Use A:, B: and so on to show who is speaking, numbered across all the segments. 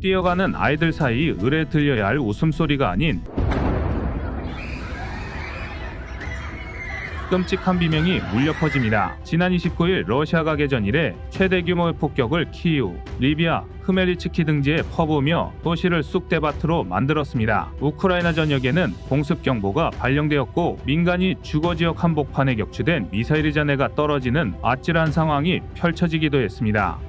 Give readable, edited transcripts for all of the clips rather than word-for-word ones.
A: 뛰어가는 아이들 사이 을에 들려야 할 웃음소리가 아닌 끔찍한 비명이 울려 퍼집니다. 지난 29일 러시아가 개전 이래 최대 규모의 폭격을 키이우, 리비아, 흐멜리츠키 등지에 퍼부으며 도시를 쑥대밭으로 만들었습니다. 우크라이나 전역에는 공습경보가 발령되었고 민간이 주거지역 한복판에 격추된 미사일 잔해가 떨어지는 아찔한 상황이 펼쳐지기도 했습니다.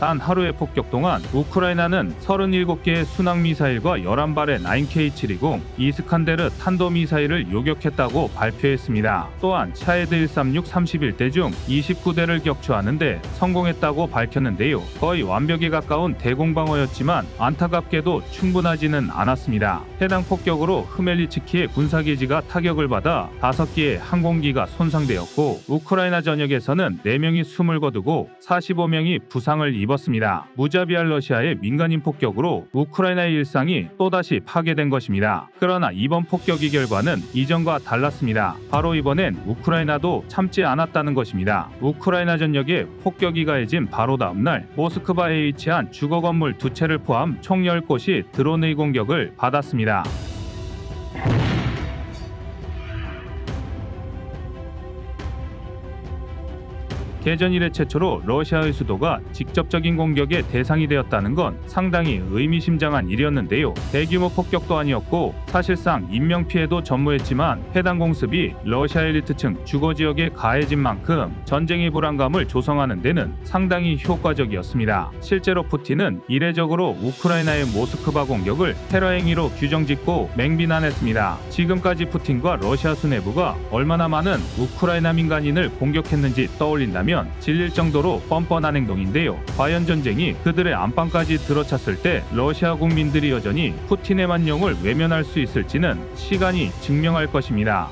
A: 단 하루의 폭격 동안 우크라이나는 37개의 순항미사일과 11발의 9K720 이스칸데르 탄도미사일을 요격했다고 발표했습니다. 또한 샤헤드 136 31대 중 29대를 격추하는 데 성공했다고 밝혔는데요. 거의 완벽에 가까운 대공방어였지만 안타깝게도 충분하지는 않았습니다. 해당 폭격으로 흐멜리츠키의 군사기지가 타격을 받아 5개의 항공기가 손상되었고 우크라이나 전역에서는 4명이 숨을 거두고 45명이 부상을 입었습니다. 무자비할 러시아의 민간인 폭격으로 우크라이나의 일상이 또다시 파괴된 것입니다. 그러나 이번 폭격의 결과는 이전과 달랐습니다. 바로 이번엔 우크라이나도 참지 않았다는 것입니다. 우크라이나 전역에 폭격이 가해진 바로 다음날 모스크바에 위치한 주거 건물 2채를 포함 총 10곳이 드론의 공격을 받았습니다. 개전 이래 최초로 러시아의 수도가 직접적인 공격의 대상이 되었다는 건 상당히 의미심장한 일이었는데요. 대규모 폭격도 아니었고 사실상 인명피해도 전무했지만 해당 공습이 러시아 엘리트층 주거지역에 가해진 만큼 전쟁의 불안감을 조성하는 데는 상당히 효과적이었습니다. 실제로 푸틴은 이례적으로 우크라이나의 모스크바 공격을 테러 행위로 규정짓고 맹비난했습니다. 지금까지 푸틴과 러시아 수뇌부가 얼마나 많은 우크라이나 민간인을 공격했는지 떠올린다면 질릴 정도로 뻔뻔한 행동인데요. 과연 전쟁이 그들의 안방까지 들어찼을 때 러시아 국민들이 여전히 푸틴의 만용을 외면할 수 있을지는 시간이 증명할 것입니다.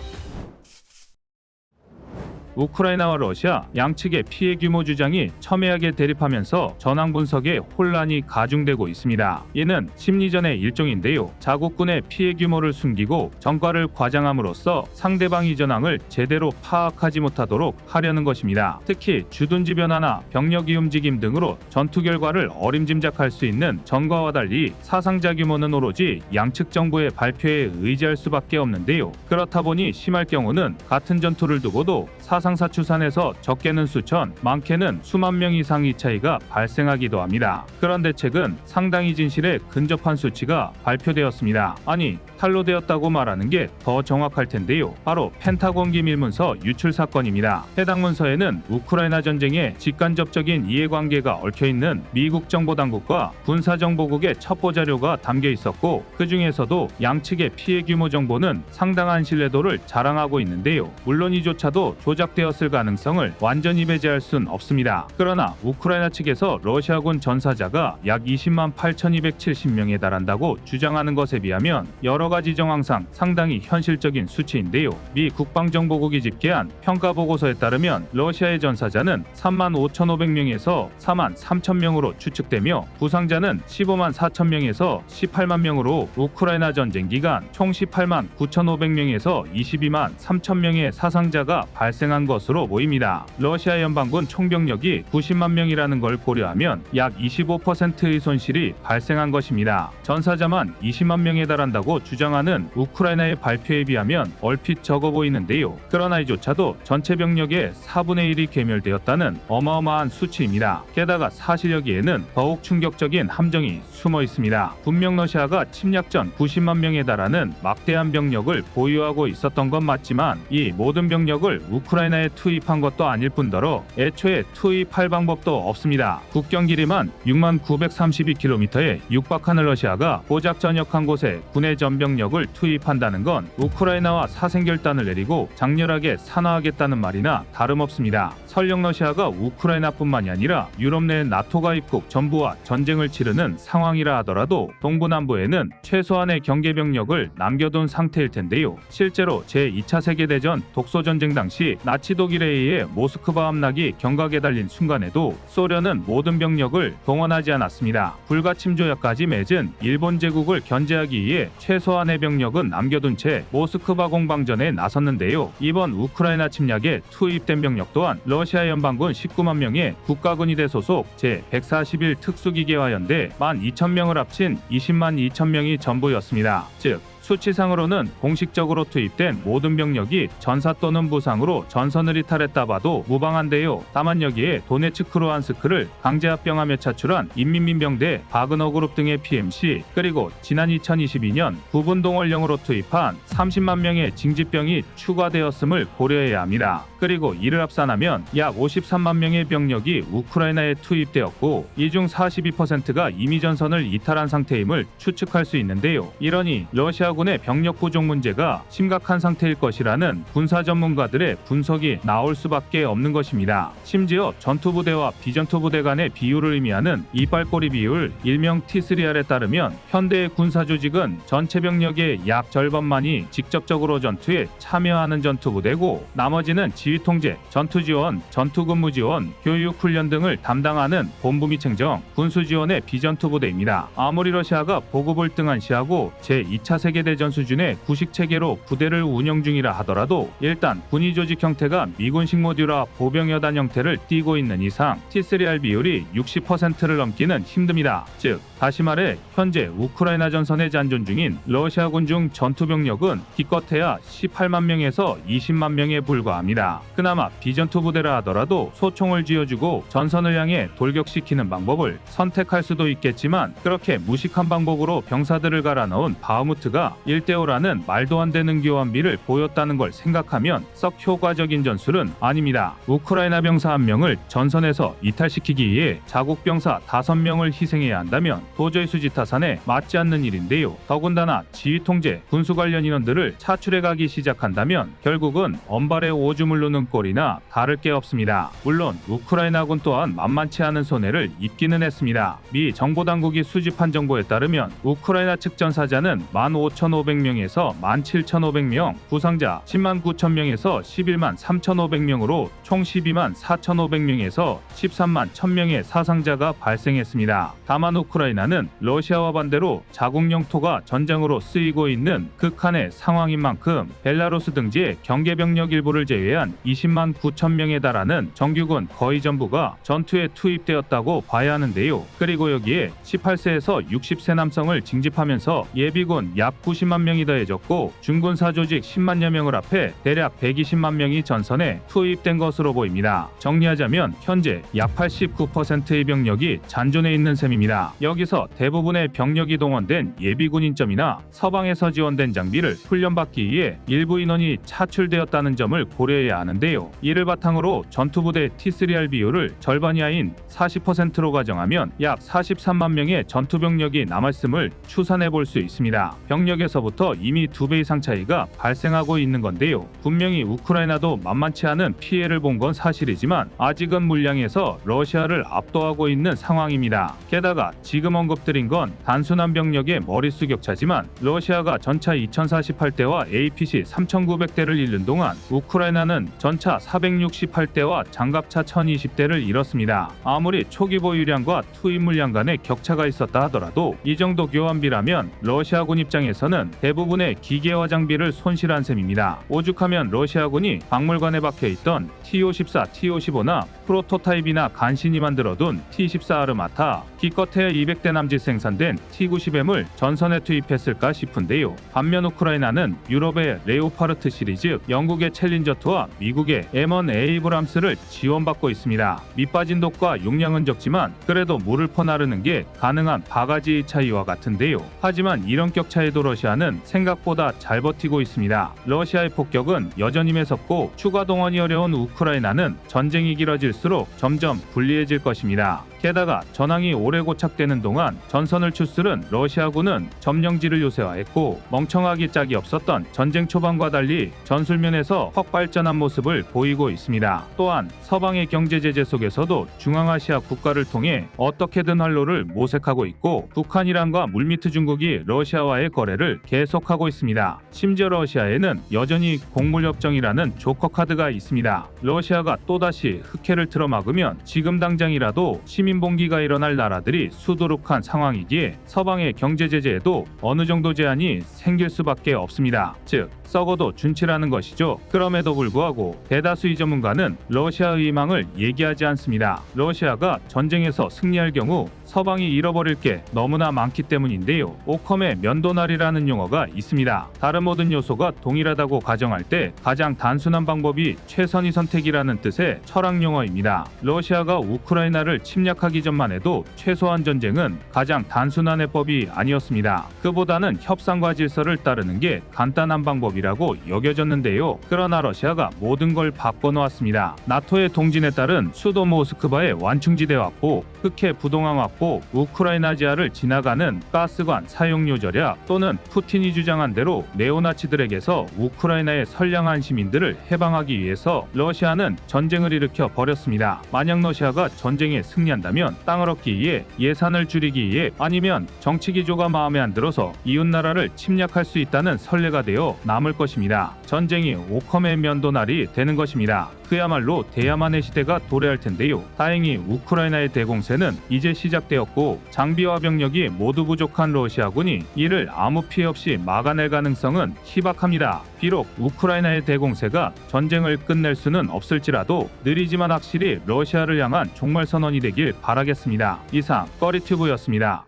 A: 우크라이나와 러시아 양측의 피해 규모 주장이 첨예하게 대립하면서 전황 분석에 혼란이 가중되고 있습니다. 이는 심리전의 일종인데요. 자국군의 피해 규모를 숨기고 전과를 과장함으로써 상대방의 전황을 제대로 파악하지 못하도록 하려는 것입니다. 특히 주둔지 변화나 병력의 움직임 등으로 전투 결과를 어림짐작할 수 있는 전과와 달리 사상자 규모는 오로지 양측 정부의 발표에 의지할 수밖에 없는데요. 그렇다 보니 심할 경우는 같은 전투를 두고도 사상사 추산에서 적게는 수천, 많게는 수만 명 이상의 차이가 발생하기도 합니다. 그런 대책은 상당히 진실에 근접한 수치가 발표되었습니다. 아니, 탄로되었다고 말하는 게 더 정확할 텐데요. 바로 펜타곤 기밀문서 유출 사건입니다. 해당 문서에는 우크라이나 전쟁에 직간접적인 이해관계가 얽혀있는 미국 정보당국과 군사정보국의 첩보 자료가 담겨 있었고 그 중에서도 양측의 피해 규모 정보는 상당한 신뢰도를 자랑하고 있는데요. 물론 이조차도 조작되었을 가능성을 완전히 배제할 순 없습니다. 그러나 우크라이나 측에서 러시아군 전사자가 약 20만 8,270명에 달한다고 주장하는 것에 비하면 여러 가지 정황상 상당히 현실적인 수치인데요. 미 국방정보국이 집계한 평가 보고서에 따르면 러시아의 전사자는 3만 5,500명에서 4만 3,000명으로 추측되며 부상자는 15만 4,000명에서 18만 명으로 우크라이나 전쟁 기간 총 18만 9,500명에서 22만 3,000명의 사상자가 발생한 것으로 보입니다. 러시아 연방군 총병력이 90만 명이라는 걸 고려하면 약 25%의 손실이 발생한 것입니다. 전사자만 20만 명에 달한다고 주장하는 우크라이나의 발표에 비하면 얼핏 적어 보이는데요. 그러나 이조차도 전체 병력의 4분의 1이 괴멸되었다는 어마어마한 수치입니다. 게다가 사실 여기에는 더욱 충격적인 함정이 숨어 있습니다. 분명 러시아가 침략 전 90만 명에 달하는 막대한 병력을 보유하고 있었던 건 맞지만 이 모든 병력을 우크라이나에 투입한 것도 아닐 뿐더러 애초에 투입할 방법도 없습니다. 국경 길이만 6만 932km에 육박하는 러시아가 고작 전역한 곳에 군의 전병력을 투입한다는 건 우크라이나와 사생결단을 내리고 장렬하게 산화하겠다는 말이나 다름없습니다. 설령 러시아가 우크라이나뿐만이 아니라 유럽 내 나토 가입국 전부와 전쟁을 치르는 상황이라 하더라도 동부남부에는 최소한의 경계병력을 남겨둔 상태일 텐데요. 실제로 제2차 세계대전 독소전쟁 당시 나치 나치 독일에 의해 모스크바 함락이 경각에 달린 순간에도 소련은 모든 병력을 동원하지 않았습니다. 불가침 조약까지 맺은 일본 제국을 견제하기 위해 최소한의 병력은 남겨둔 채 모스크바 공방전에 나섰는데요. 이번 우크라이나 침략에 투입된 병력 또한 러시아 연방군 19만 명의 국가군이대 소속 제141 특수기계화연대 12,000명을 합친 20만 2천 명이 전부였습니다. 즉 수치상으로는 공식적으로 투입된 모든 병력이 전사 또는 부상으로 전선을 이탈했다 봐도 무방한데요. 다만 여기에 도네츠크 루안스크를 강제합병하며 차출한 인민민병대 바그너 그룹 등의 PMC 그리고 지난 2022년 부분 동원령으로 투입한 30만 명의 징집병이 추가되었음을 고려해야 합니다. 그리고 이를 합산하면 약 53만 명의 병력이 우크라이나에 투입되었고 이 중 42%가 이미 전선을 이탈한 상태임을 추측할 수 있는데요. 이러니 러시아군의 병력 부족 문제가 심각한 상태일 것이라는 군사 전문가들의 분석이 나올 수밖에 없는 것입니다. 심지어 전투부대와 비전투부대 간의 비율을 의미하는 이빨꼬리 비율 일명 T3R에 따르면 현대의 군사 조직은 전체 병력의 약 절반만이 직접적으로 전투에 참여하는 전투부대고 나머지는 지휘 통제, 전투 지원, 전투 근무 지원, 교육 훈련 등을 담당하는 본부 및 행정, 군수 지원의 비전투부대입니다. 아무리 러시아가 보급을 등한시하고 제2차 세계대전 수준의 구식 체계로 부대를 운영 중이라 하더라도 일단 군의 조직 형태가 미군식 모듈화 보병여단 형태를 띠고 있는 이상 T3R 비율이 60%를 넘기는 힘듭니다. 즉 다시 말해 현재 우크라이나 전선에 잔존 중인 러시아군 중 전투병력은 기껏해야 18만 명에서 20만 명에 불과합니다. 그나마 비전투부대라 하더라도 소총을 쥐어주고 전선을 향해 돌격시키는 방법을 선택할 수도 있겠지만 그렇게 무식한 방법으로 병사들을 갈아넣은 바흐무트가 1대5라는 말도 안 되는 교환비를 보였다는 걸 생각하면 썩 효과적인 전술은 아닙니다. 우크라이나 병사 1명을 전선에서 이탈시키기 위해 자국 병사 5명을 희생해야 한다면 도저히 수지타산에 맞지 않는 일인데요. 더군다나 지휘 통제, 군수 관련 인원들을 차출해 가기 시작한다면 결국은 언발에 오줌을 누는 꼴이나 다를 게 없습니다. 물론 우크라이나군 또한 만만치 않은 손해를 입기는 했습니다. 미 정보당국이 수집한 정보에 따르면 우크라이나 측 전사자는 15,500명에서 17,500명, 부상자 10만 9천명에서 11만 3,500명으로 총 12만 4,500명에서 13만 1,000명의 사상자가 발생했습니다. 다만 우크라이나는 러시아와 반대로 자국 영토가 전장으로 쓰이고 있는 극한의 상황인 만큼 벨라루스 등지의 경계병력 일부를 제외한 20만 9천 명에 달하는 정규군 거의 전부가 전투에 투입되었다고 봐야 하는데요. 그리고 여기에 18세에서 60세 남성을 징집하면서 예비군 약 90만 명이 더해졌고 중군사 조직 10만여 명을 합해 대략 120만 명이 전선에 투입된 것으로 보입니다. 정리하자면 현재 약 89%의 병력이 잔존해 있는 셈입니다. 여기서 대부분의 병력이 동원된 예비군 인점이나 서방에서 지원된 장비를 훈련받기 위해 일부 인원이 차출되었다는 점을 고려해야 하는데요. 이를 바탕으로 전투부대 T3R 비율을 절반 이하인 40%로 가정하면 약 43만 명의 전투병력이 남았음을 추산해 볼 수 있습니다. 병력에서부터 이미 2배 이상 차이가 발생하고 있는 건데요. 분명히 우크라이나도 만만치 않은 피해를 본 건 사실이지만 아직은 물량에서 러시아를 압도하고 있는 상황입니다. 게다가 지금 언급드린 건 단순한 병력의 머릿수 격차지만 러시아가 전차 2048대와 APC 3900대를 잃는 동안 우크라이나는 전차 468대와 장갑차 1020대를 잃었습니다. 아무리 초기 보유량과 투입 물량 간의 격차가 있었다 하더라도 이 정도 교환비라면 러시아군 입장에서는 대부분의 기계화 장비를 손실한 셈입니다. 오죽하면 러시아군이 박물관에 박혀있던 T-54, T-55나 프로토타입이나 간신히 만들어둔 T-14 아르마타, 기껏해야 200대 남짓 생산된 T-90M을 전선에 투입했을까 싶은데요. 반면 우크라이나는 유럽의 레오파르트 시리즈, 영국의 챌린저2와 미국의 M1 에이브람스를 지원받고 있습니다. 밑빠진 독과 용량은 적지만 그래도 물을 퍼나르는 게 가능한 바가지 차이와 같은데요. 하지만 이런 격차에도 러시아는 생각보다 잘 버티고 있습니다. 러시아의 폭격은 여전히 매섭고 추가 동원이 어려운 우크라이나는 전쟁이 길어질수록 점점 불리해질 것입니다. 게다가 전황이 오래 고착되는 동안 전선을 추스른 러시아군은 점령지를 요새화했고 멍청하기 짝이 없었던 전쟁 초반과 달리 전술면에서 헛발전한 모습을 보이고 있습니다. 또한 서방의 경제 제재 속에서도 중앙아시아 국가를 통해 어떻게든 활로를 모색하고 있고 북한, 이란과 물밑 중국이 러시아와의 거래를 계속하고 있습니다. 심지어 러시아에는 여전히 곡물협정이라는 조커 카드가 있습니다. 러시아가 또다시 흑해를 틀어막으면 지금 당장이라도 시민봉기가 일어날 나라들이 수두룩한 상황이기에 서방의 경제 제재에도 어느 정도 제한이 생길 수밖에 없습니다. 즉 썩어도 준치라는 것이죠. 그럼에도 불구하고 대다수의 전문가는 러시아의 희망을 얘기하지 않습니다. 러시아가 전쟁에서 승리할 경우 서방이 잃어버릴 게 너무나 많기 때문인데요. 오컴의 면도날이라는 용어가 있습니다. 다른 모든 요소가 동일하다고 가정할 때 가장 단순한 방법이 최선의 선택이라는 뜻의 철학 용어입니다. 러시아가 우크라이나를 침략하기 전만 해도 최소한 전쟁은 가장 단순한 해법이 아니었습니다. 그보다는 협상과 질서를 따르는 게 간단한 방법이라고 여겨졌는데요. 그러나 러시아가 모든 걸 바꿔놓았습니다. 나토의 동진에 따른 수도 모스크바의 완충지대 확보, 흑해 부동항 확보, 우크라이나 지하를 지나가는 가스관 사용료 절약, 또는 푸틴이 주장한 대로 네오나치들에게서 우크라이나의 선량한 시민들을 해방하기 위해서 러시아는 전쟁을 일으켜 버렸습니다. 만약 러시아가 전쟁에 승리한다면 땅을 얻기 위해 예산을 줄이기 위해 아니면 정치 기조가 마음에 안 들어서 이웃나라를 침략할 수 있다는 선례가 되어 남을 것입니다. 전쟁이 오컴의 면도날이 되는 것입니다. 그야말로 대야만의 시대가 도래할 텐데요. 다행히 우크라이나의 대공세는 이제 시작되었고 장비와 병력이 모두 부족한 러시아군이 이를 아무 피해 없이 막아낼 가능성은 희박합니다. 비록 우크라이나의 대공세가 전쟁을 끝낼 수는 없을지라도 느리지만 확실히 러시아를 향한 종말 선언이 되길 바라겠습니다. 이상 꺼리튜브였습니다.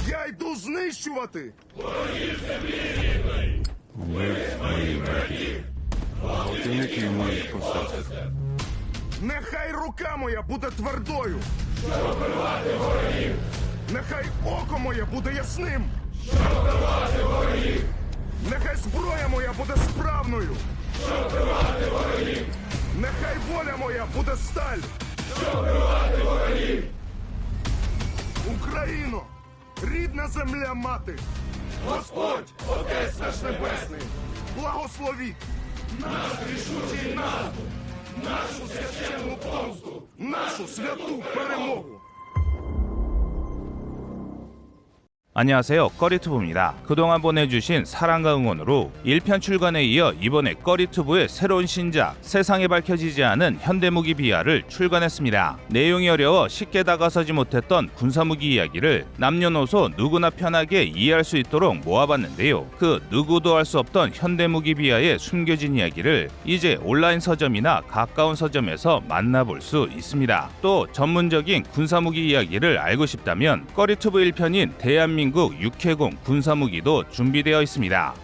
B: Я йду знищувати!
C: Готівники можуть поставити.
B: Нехай рука моя буде твердою! Нехай око моє буде ясним! Нехай зброя моя буде справною! Нехай воля моя буде сталь! Україно! Рідна земля мати! Господь, Отець наш Небесний! Благословіть! Наш рішучий наступ! Нашу священну помсту! Нашу святу перемогу!
D: 안녕하세요, 꺼리투브입니다. 그동안 보내주신 사랑과 응원으로 1편 출간에 이어 이번에 꺼리투브의 새로운 신작 세상에 밝혀지지 않은 현대무기 비하를 출간했습니다. 내용이 어려워 쉽게 다가서지 못했던 군사무기 이야기를 남녀노소 누구나 편하게 이해할 수 있도록 모아봤는데요. 그 누구도 알 수 없던 현대무기 비하의 숨겨진 이야기를 이제 온라인 서점이나 가까운 서점에서 만나볼 수 있습니다. 또 전문적인 군사무기 이야기를 알고 싶다면 꺼리투브 1편인 대한민국 육해공 군사무기도 준비되어 있습니다.